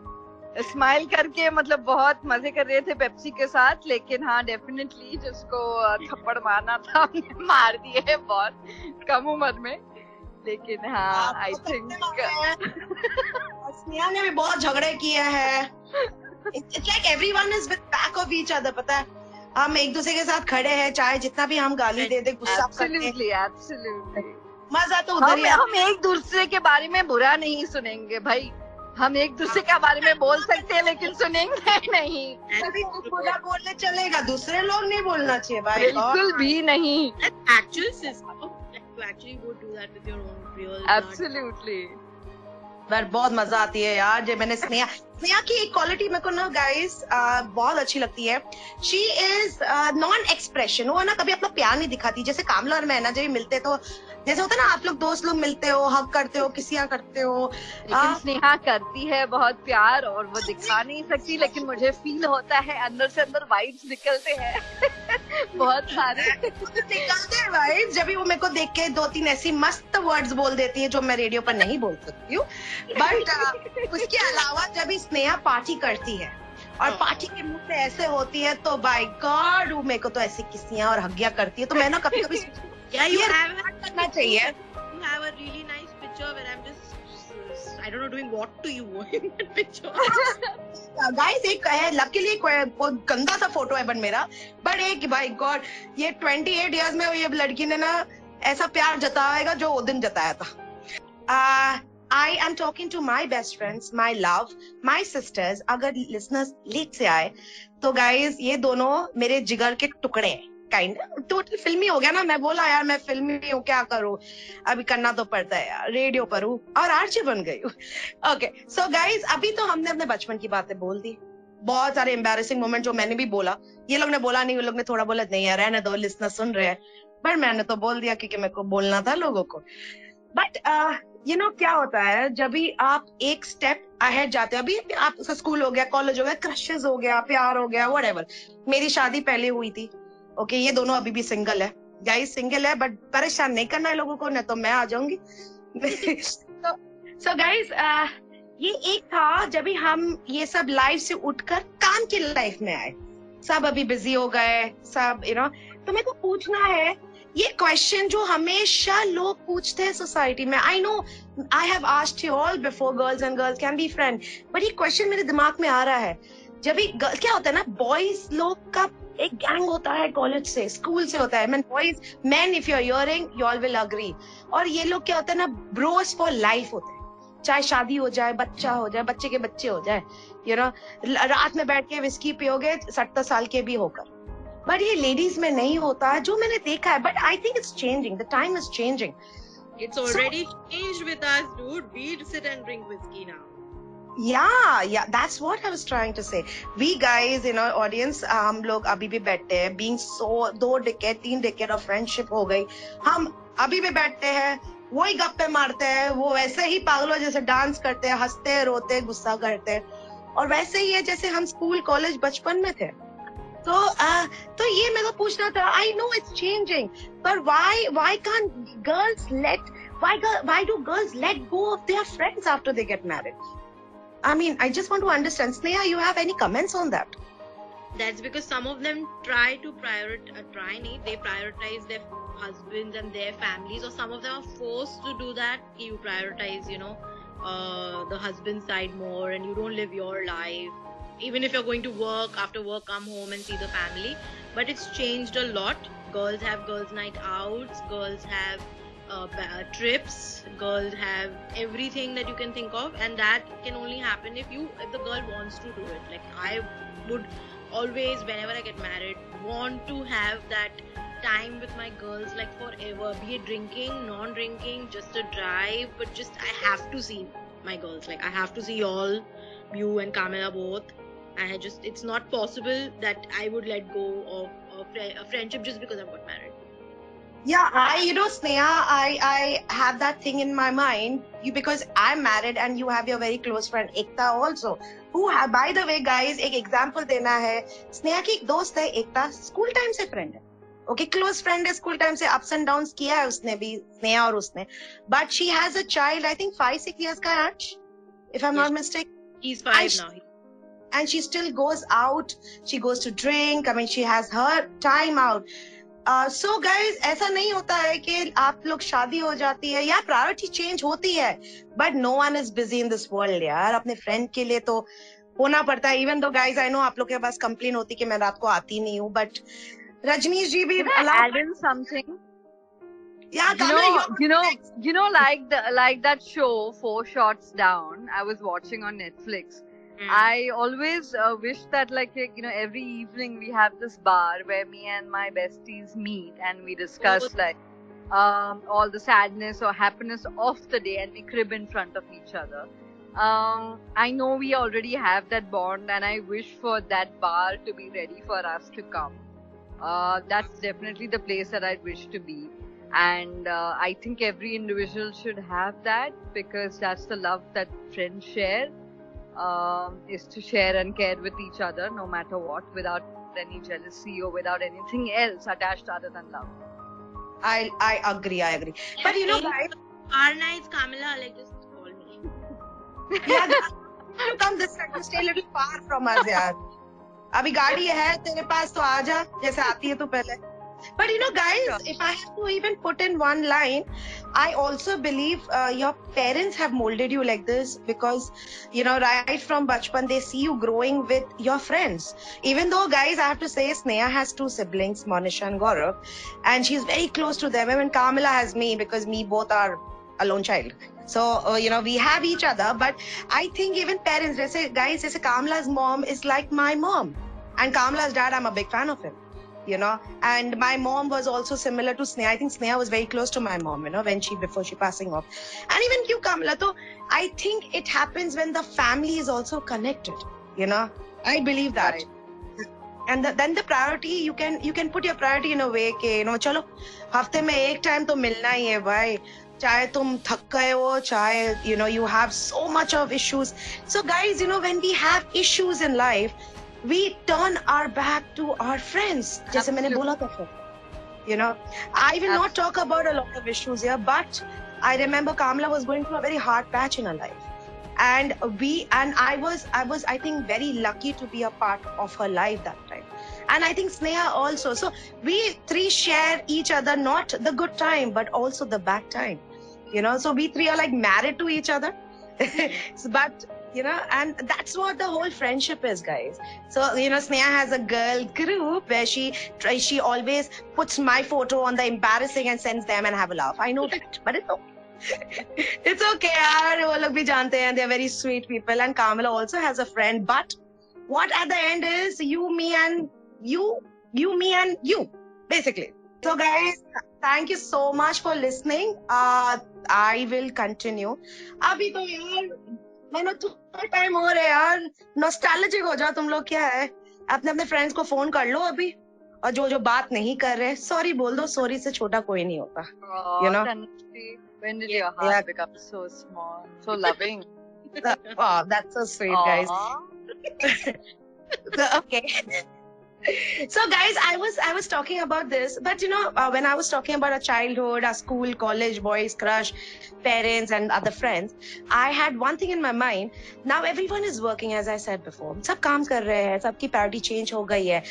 D: स्माइल करके मतलब बहुत मजे कर रहे थे पेप्सी के साथ लेकिन हाँ डेफिनेटली जिसको थप्पड़ मारना था मार दिए बहुत कम उम्र में लेकिन हाँ आई थिंक
C: स्नेहा ने भी बहुत झगड़े किए हैं। It's like everyone is with back of each other पता है हम एक दूसरे के साथ खड़े हैं चाहे जितना भी हम गाली दे दे गुस्सा
D: एब्सोल्युटली
C: मजा तो उधर ही
D: हम एक दूसरे के बारे में बुरा नहीं सुनेंगे भाई हम एक दूसरे के बारे में बोल सकते हैं लेकिन सुनेंगे नहीं
C: कभी बुरा बोलने चलेगा दूसरे लोग नहीं बोलना चाहिए भाई
D: बिल्कुल भी नहीं
E: actually go do that with your own real
D: absolutely
C: पर बहुत मजा आती है यार जब मैंने स्नेहा की एक क्वालिटी मेरे को ना गाइस बहुत अच्छी लगती है शी इज नॉन एक्सप्रेशन वो ना कभी अपना प्यार नहीं दिखाती जैसे कामला और मैं ना जब मिलते तो जैसे होता है ना आप लोग दोस्त लोग मिलते हो हक करते हो किसियां करते हो
D: लेकिन स्नेहा करती है बहुत प्यार और वो दिखा नहीं सकती लेकिन मुझे फील होता है अंदर से अंदर वाइब्स निकलते हैं बहुत सारे
C: निकलते हैं वाइब्स जब भी वो मेरे को देख के 2-3 ऐसी मस्त वर्ड्स बोल देती है जो मैं रेडियो पर नहीं बोल सकती हूँ बट उसके अलावा जब भी स्नेहा पार्टी करती है और पार्टी के मुंह पे ऐसे होती है तो बाय गॉड वो मेरे को तो ऐसी किसियां और हग्गियां करती है तो मैं ना कभी कभी करना चाहिए
E: you have a really nice picture where I'm just I don't know doing what to you in that picture
C: guys एक है लकीली बहुत गंदा सा फोटो है बट मेरा बट एक बाय गॉड ये 28 इयर्स में ये लड़की ने ना ऐसा प्यार जताएगा जो वो दिन जताया था। I am talking to my best friends, my love, my sisters. अगर listeners लेट से आए तो guys ये दोनों मेरे जिगर के टुकड़े हैं काइंड टोटल फिल्मी हो गया ना मैं बोला यार मैं फिल्मी हूँ क्या करूँ अभी करना तो पड़ता है यार रेडियो पर हूँ और आरजे बन गई हूँ। ओके सो गाइज अभी तो हमने अपने बचपन की बातें बोल दी बहुत सारे एम्बैरेसिंग मोमेंट जो मैंने भी बोला ये लोग ने बोला नहीं वो लोग ने थोड़ा बोला नहीं यार रहने दो लिसनर सुन रहे हैं बट मैंने तो बोल दिया क्योंकि मेरे को बोलना था लोगों को। बट क्या होता है जब भी आप एक स्टेप अहेड जाते हो, अभी आपका स्कूल हो गया, कॉलेज हो गया, क्रशेस हो गया, प्यार हो गया, व्हाटएवर। मेरी शादी पहले हुई थी, ओके, ये दोनों अभी भी सिंगल है, गाइस सिंगल है, बट परेशान नहीं करना है लोगों को, नहीं तो मैं आ जाऊंगी। सो गाइस, ये एक था जब भी हम ये सब लाइफ से उठकर काम की लाइफ में आए, सब अभी बिजी हो गए, सब तो मेरे को पूछना है ये क्वेश्चन जो हमेशा लोग पूछते हैं सोसाइटी में। I know I have asked you all before, girls and girls can be friend, but ये क्वेश्चन मेरे दिमाग में आ रहा है। जब भी क्या होता है ना, बॉयज लोग का एक गैंग होता है, कॉलेज से, स्कूल से होता है, man boys, man if you are hearing you all will agree, और ये लोग क्या होता है ना, ब्रोस फॉर लाइफ होते हैं, चाहे शादी हो जाए, बच्चा हो जाए, बच्चे के बच्चे हो जाए, रात में बैठ के विस्की पियोगे 70 साल के भी होकर। बट ये लेडीज में नहीं होता, जो मैंने देखा है, but I think it's changing, the time is changing.
E: It's already changed with us, dude. We sit and drink whiskey now.
C: Yeah, that's what I was trying to say. We guys, audience, हम लोग अभी भी बैठते हैं, being so 2 decade 3 decade of friendship हो गई, हम अभी भी बैठते हैं, वही गप्पे मारते हैं, वो वैसे ही पागलों जैसे डांस करते हैं, हंसते रोते गुस्सा करते हैं, और वैसे ही है जैसे हम स्कूल कॉलेज बचपन में थे। तो ये मेरे को पूछना था, आई नो इट्स चेंजिंग, पर why can't girls why do girls let go of their friends after they get married? I mean, I just want to understand. Sneha, you have any comments on that?
E: That's because some of them try to they prioritize their husbands and their families, or some of them are forced to do that. You prioritize, the husband side more, and you don't live your life. Even if you're going to work, after work come home and see the family. But it's changed a lot. Girls have girls night outs, girls have trips, girls have everything that you can think of, and that can only happen if the girl wants to do it. Like, I would always, whenever I get married, want to have that time with my girls, like forever, be it drinking, non-drinking, just a drive, but just I have to see my girls. Like, I have to see all, you and Kamala both. It's not possible that I would let go of a friendship just because I've got married.
C: Yeah, Sneha, I have that thing in my mind, because I'm married and you have your very close friend Ekta also, who have, by the way guys, एक example देना है, स्नेहा की एक दोस्त है एकता, school time से friend है, okay, close friend है, स्कूल टाइम से अप्स एंड डाउन्स किया है उसने भी, स्नेहा और उसने, but she has a child, I think 5-6 years का है, if I'm not mistaken.
E: He's 5 now.
C: And she still goes out, she goes to drink, I mean she has her time out. So guys, ऐसा नहीं होता है कि आप लोग शादी हो जाती है या प्रायोरिटी चेंज होती है, but no one is busy in this world यार, अपने फ्रेंड के लिए तो होना पड़ता है। Even though guys, I know आप लोग के पास कंप्लेन होती कि मैं रात को आती नहीं हूँ, बट रजनीश जी भी
D: add in something.
C: Yeah,
D: like that show 4 Shots Down, I was watching on Netflix. I always wish that, like, every evening we have this bar where me and my besties meet and we discuss all the sadness or happiness of the day, and we crib in front of each other. I know we already have that bond, and I wish for that bar to be ready for us to come. That's definitely the place that I'd wish to be. And I think every individual should have that, because that's the love that friends share. Is to share and care with each other no matter what, without any jealousy or without anything else attached other than love.
C: I agree. But guys,
E: our nights, Kamala, like, just call me.
C: Yeah, you come this side to stay a little far from us, yaar. अभी गाड़ी है तेरे पास तो आजा, जैसे आती है तो पहले। But guys, if I have to even put in one line, I also believe your parents have molded you like this, because right from bachpan they see you growing with your friends. Even though, guys, I have to say Sneha has 2 siblings, Monisha and Gaurav, and she's very close to them. I mean, Kamala has me, because me both are a lone child. So we have each other, but I think even parents, जैसे Kamala's mom is like my mom, and Kamala's dad, I'm a big fan of him. And my mom was also similar to Sneha. I think Sneha was very close to my mom, before she passing off. And even you, Kamala, so I think it happens when the family is also connected, I believe that. Right. And then the priority, you can put your priority in a way कि चलो हफ्ते में एक time तो मिलना ही है भाई, चाहे तुम थक गए हो, चाहे you have so much of issues. So guys, when we have issues in life, we turn our back to our friends. जैसे मैंने बोला था, I will not talk about a lot of issues here, but I remember Kamala was going through a very hard patch in her life, and I was I think very lucky to be a part of her life that time. And I think Sneha also. So we three share each other, not the good time, but also the bad time. So we three are like married to each other. But, and that's what the whole friendship is, guys. So, Sneha has a girl group where she always puts my photo on the embarrassing and sends them and have a laugh. I know that, but it's okay. It's okay, yaar. वो लोग भी जानते हैं. They're very sweet people. And Kamala also has a friend. But what at the end is you, me, and you, basically. So guys, thank you so much for listening. I will continue. अभी तो यार मैंने थोड़ा time हो रहा है यार, nostalgic हो जाओ तुम लोग. क्या है, अपने फ्रेंड्स को फोन कर लो अभी, और जो बात नहीं कर रहे सॉरी बोल दो. सॉरी से छोटा कोई नहीं होता.
D: When did your heart become so small, so loving?
C: Wow, that's so sweet, guys. So, okay. So guys, I was talking about this, but when I was talking about our childhood, our school, college, boys, crush, parents and other friends, I had one thing in my mind. Now everyone is working, as I said before. सब काम कर रहे हैं, सबकी priority change हो गई है.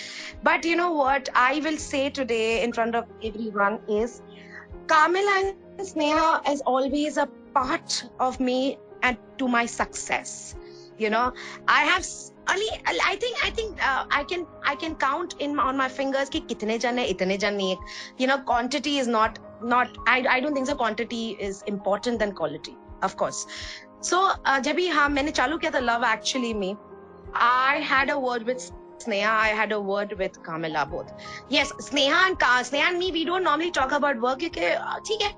C: But you know what I will say today in front of everyone is, Kamala and Sneha is always a part of me and to my success. I have I think I can count on my fingers कि कितने जन है, इतने जन नहीं. Quantity is not I don't think so. Quantity is important than quality, of course. So जब भी मैंने चालू किया था Love Actually Me, I had a word with Sneha, I had a word with Kamala both. Yes, Sneha and me, we don't normally talk about work क्योंकि ठीक है,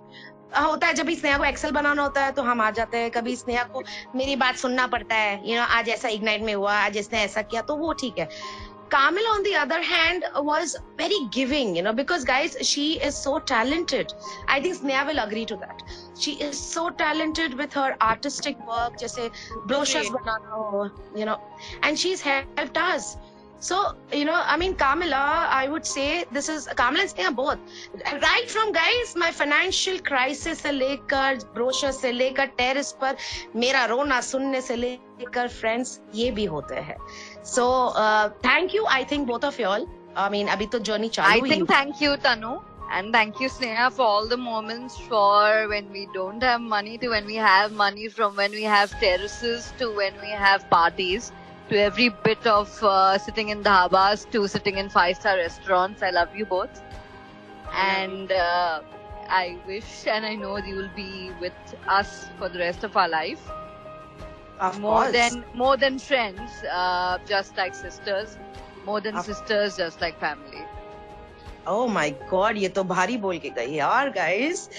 C: होता है जब भी स्नेहा को एक्सेल बनाना होता है तो हम आ जाते हैं. कभी स्नेहा को मेरी बात सुनना पड़ता है, आज ऐसा इग्नाइट में हुआ, आज इसने ऐसा किया, तो वो ठीक है. Kamala on the other hand was very giving, because guys, she is so talented. I think Sneha will agree to that. She is so talented with her artistic work, जैसे brochures बनाना हो, and she's helped us. So, I mean, Kamala, I would say this is Kamala and Sneha both. Right from guys, my financial crisis से लेकर brochure से लेकर terrace पर मेरा रोना सुनने से लेकर friends ये भी होते हैं. So, thank you, I think both of y'all. I mean, अभी तो journey चालू ही.
D: I think thank you, Tanu. And thank you, Sneha, for all the moments, for when we don't have money to when we have money, from when we have terraces to when we have parties, to every bit of sitting in dhabas to sitting in 5-star restaurants. I love you both. And I wish and I know you will be with us for the rest of our life.
C: Of
D: more
C: course.
D: More than friends, just like sisters. More than sisters, just like family.
C: Oh my God, ये तो भारी बोल के गई यार guys.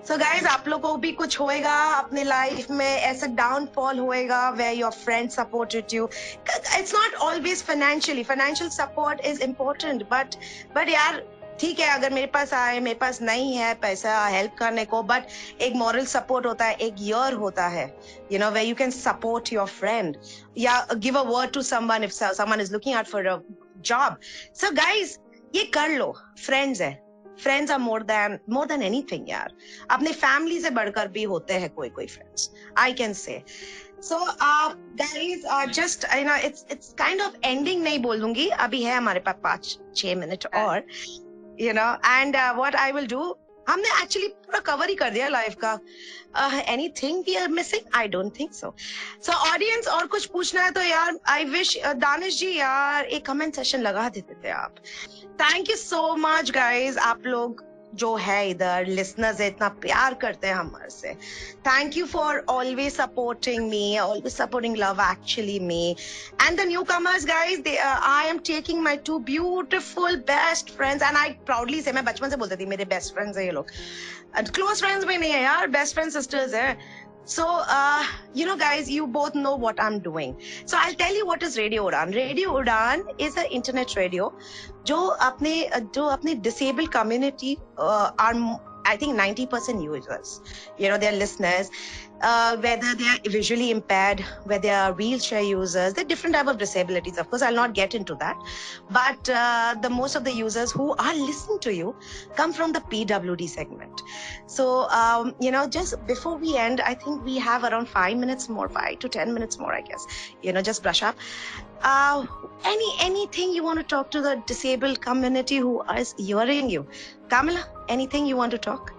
C: So guys, आप लोगों को भी कुछ होएगा अपने life में, ऐसा downfall होएगा where your friends supported you. It's not always financially. Financial support is important, but यार ठीक है, अगर मेरे पास आए, मेरे पास नहीं है पैसा हेल्प करने को, but एक moral support होता है, एक year होता है, where you can support your friend, या give a word to someone if someone is looking out for a job. So guys, ये कर लो. फ्रेंड्स है, friends are more than anything यार. अपने फैमिली से बढ़कर भी होते हैं कोई friends, I can say. So guys, just it's kind of ending नहीं बोलूंगी, अभी है हमारे पास 5-6 मिनट और, and what I will do, हमने एक्चुअली पूरा कवर ही कर दिया लाइफ का. Anything we are missing? I don't think so. So audience, और कुछ पूछना है तो यार, आई विश दानिश जी यार एक कमेंट सेशन लगा देते थे आप. Thank you so much guys, आप लोग जो है इधर लिसनर्स इतना प्यार करते हैं हमारे से. Thank you for always supporting me, always supporting love actually me, and the new commerce guys. I am taking my 2 beautiful best friends, and I proudly से, मैं बचपन से बोलती थी मेरे बेस्ट फ्रेंड्स है ये लोग, क्लोज फ्रेंड्स भी नहीं है यार, बेस्ट फ्रेंड सिस्टर्स है. So, guys, you both know what I'm doing. So, I'll tell you what is Radio Udaan. Radio Udaan is an internet radio जो अपने disabled community are I think 90% users, they're listeners, whether they're visually impaired, whether they are wheelchair users, they're different type of disabilities. Of course, I'll not get into that. But the most of the users who are listening to you come from the PWD segment. So, just before we end, I think we have around 5 minutes more, 5 to 10 minutes more, I guess. Just brush up. Anything you want to talk to the disabled community who is hearing you? Kamala, anything you want to talk?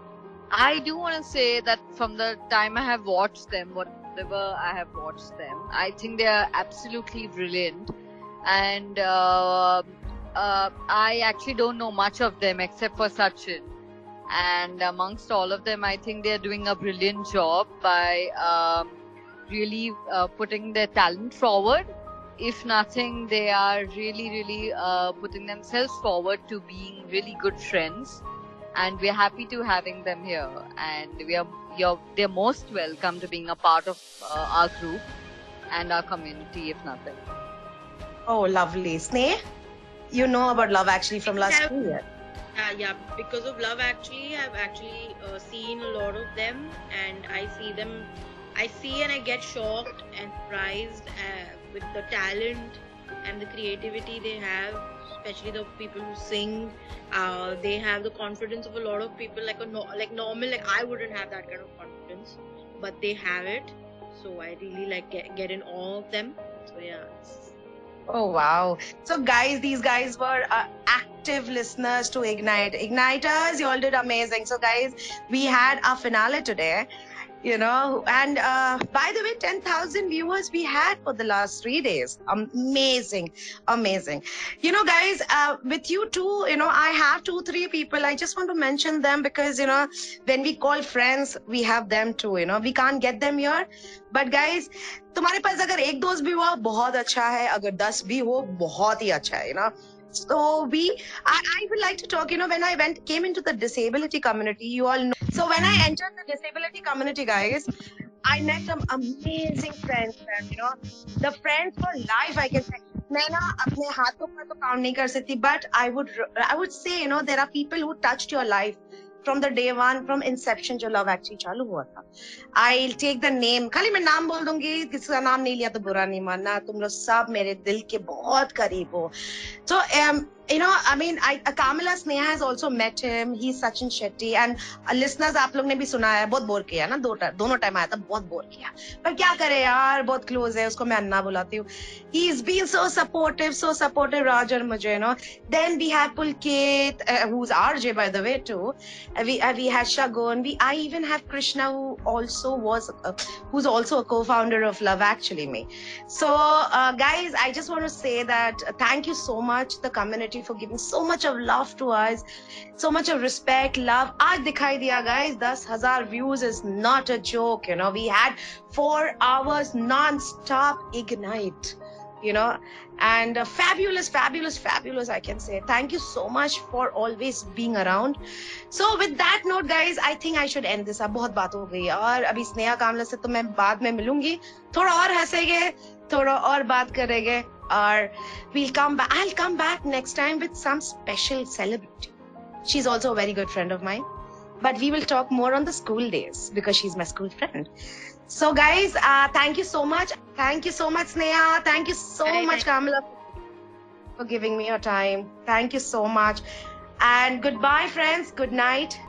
D: I do want to say that from the time I have watched them, whatever I have watched them, I think they are absolutely brilliant. And I actually don't know much of them except for Sachin. And amongst all of them, I think they're doing a brilliant job by really putting their talent forward. If nothing, they are really, really putting themselves forward to being really good friends. And we're happy to having them here. And they're most welcome to being a part of our group and our community, if nothing.
C: Oh, lovely. Sneh, you know about Love Actually from last 2 years.
E: Yeah, because of Love Actually, I've actually seen a lot of them, and I see and I get shocked and surprised with the talent and the creativity they have, especially the people who sing. They have the confidence of a lot of people, like I wouldn't have that kind of confidence, but they have it. So I really get in awe of them. So yeah.
C: Oh, wow. So guys, these guys were active listeners to Ignite. Igniters, you all did amazing. So guys, we had our finale today, and by the way, 10,000 viewers we had for the last 3 days. Amazing. Guys, with you too, I have 2-3 people. I just want to mention them because, when we call friends, we have them too, we can't get them here. But guys, तुम्हारे पास अगर एक दोस्त भी हुआ बहुत अच्छा है, अगर 10 भी हो बहुत ही अच्छा है, So I would like to talk, when I came into the disability community, you all know. So when I entered the disability community, guys, I met some amazing friends, the friends for life, I can say. मैं अपने हाथों पर तो count नहीं कर सकती, but I would say, there are people who touched your life from the day one, from inception, जो Love Actually चालू हुआ था. I'll take the name. खाली मैं नाम बोल दूंगी, किसी का नाम नहीं लिया तो बुरा नहीं मानना. तुम लोग सब मेरे दिल के बहुत करीब हो. So Kamala Sneha has also met him. He's Sachin Shetty. And listeners, आप लोग ने भी सुना है, बहुत बोर किया ना, दोनों टाइम आया था, बहुत बोर किया. पर क्या करे यार, बहुत क्लोज है, उसको मैं अन्ना बुलाती हूँ. He's been so supportive, Rajan मुझे, Then we have Pulkit, who's RJ by the way too. We had Shagun. I even have Krishna, who's also a co-founder of Love Actually Me. So guys, I just want to say that thank you so much, the community, for giving so much of love to us, so much of respect, love. आज दिखाई दिया guys, 10,000 views is not a joke. We had 4 hours non-stop Ignite. And fabulous, I can say. Thank you so much for always being around. So with that note, guys, I think I should end this. अब बहुत बात हो गई और अभी स्नेहा कामला से तो मैं बाद में मिलूंगी. थोड़ा और हंसेंगे, थोड़ा और बात करेंगे, और I'll come back next time with some special celebrity. She's also a very good friend of mine. But we will talk more on the school days because she's my school friend. So guys, thank you so much. Thank you so much, Sneha. Thank you so much, Kamala, for giving me your time. Thank you so much. And goodbye, friends. Good night.